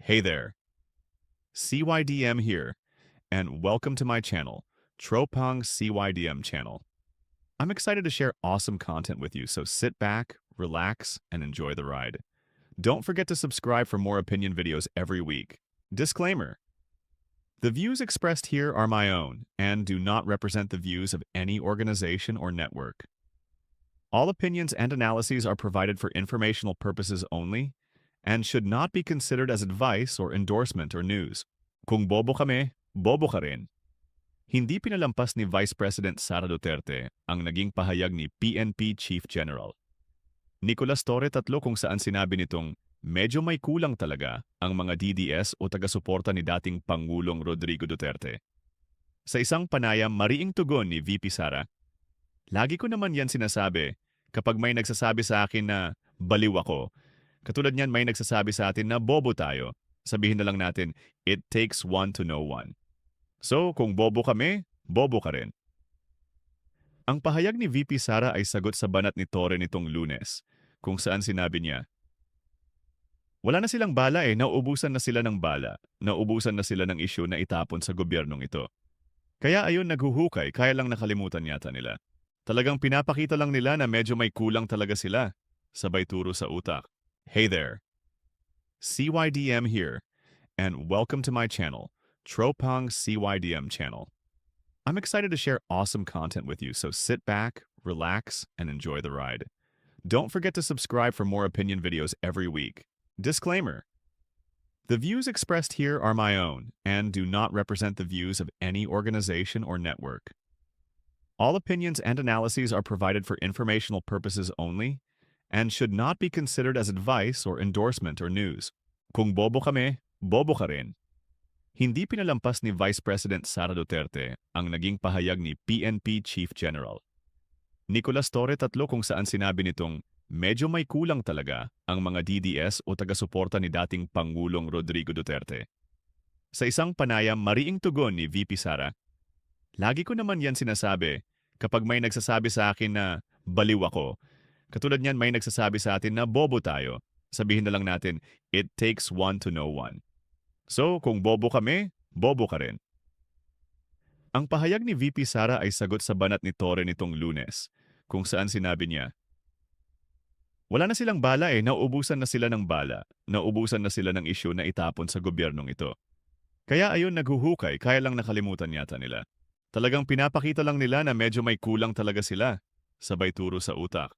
Hey there, CYDM here, and welcome to my channel, Tropang CYDM channel. I'm excited to share awesome content with you, so sit back, relax, and enjoy the ride. Don't forget to subscribe for more opinion videos every week. Disclaimer: the views expressed here are my own and do not represent the views of any organization or network. All opinions and analyses are provided for informational purposes only and should not be considered as advice or endorsement or news. Kung bobo kami, bobo ka rin. Hindi pinalampas ni Vice President Sara Duterte ang naging pahayag ni PNP Chief General Nicolas Torre III kung saan sinabi nitong medyo may kulang talaga ang mga DDS o taga-suporta ni dating Pangulong Rodrigo Duterte. Sa isang panayam mariing tugon ni VP Sara, lagi ko naman yan sinasabi kapag may nagsasabi sa akin na baliw ako. Katulad niyan may nagsasabi sa atin na bobo tayo. Sabihin na lang natin, it takes one to know one. So, kung bobo kami, bobo ka rin. Ang pahayag ni VP Sara ay sagot sa banat ni Torre nitong Lunes, kung saan sinabi niya, wala na silang bala nauubusan na sila ng bala, nauubusan na sila ng isyu na itapon sa gobyernong ito. Kaya ayun naghuhukay, kaya lang nakalimutan yata nila. Talagang pinapakita lang nila na medyo may kulang talaga sila, sabay turo sa utak. Hey there, CYDM here, and welcome to my channel, Tropang CYDM channel. I'm excited to share awesome content with you, so sit back, relax, and enjoy the ride. Don't forget to subscribe for more opinion videos every week. Disclaimer: the views expressed here are my own and do not represent the views of any organization or network. All opinions and analyses are provided for informational purposes only and should not be considered as advice or endorsement or news. Kung bobo kami, bobo ka rin. Hindi pinalampas ni Vice President Sara Duterte ang naging pahayag ni PNP Chief General Nicolas Torre III kung saan sinabi nitong medyo may kulang talaga ang mga DDS o taga-suporta ni dating Pangulong Rodrigo Duterte. Sa isang panayam mariing tugon ni VP Sara, lagi ko naman yan sinasabi kapag may nagsasabi sa akin na baliw ako. Katulad niyan may nagsasabi sa atin na bobo tayo. Sabihin na lang natin, it takes one to know one. So, kung bobo kami, bobo ka rin. Ang pahayag ni VP Sara ay sagot sa banat ni Torre nitong Lunes, kung saan sinabi niya, wala na silang bala nauubusan na sila ng bala, nauubusan na sila ng isyu na itapon sa gobyernong ito. Kaya ayun naghuhukay, kaya lang nakalimutan yata nila. Talagang pinapakita lang nila na medyo may kulang talaga sila, sabay turo sa utak.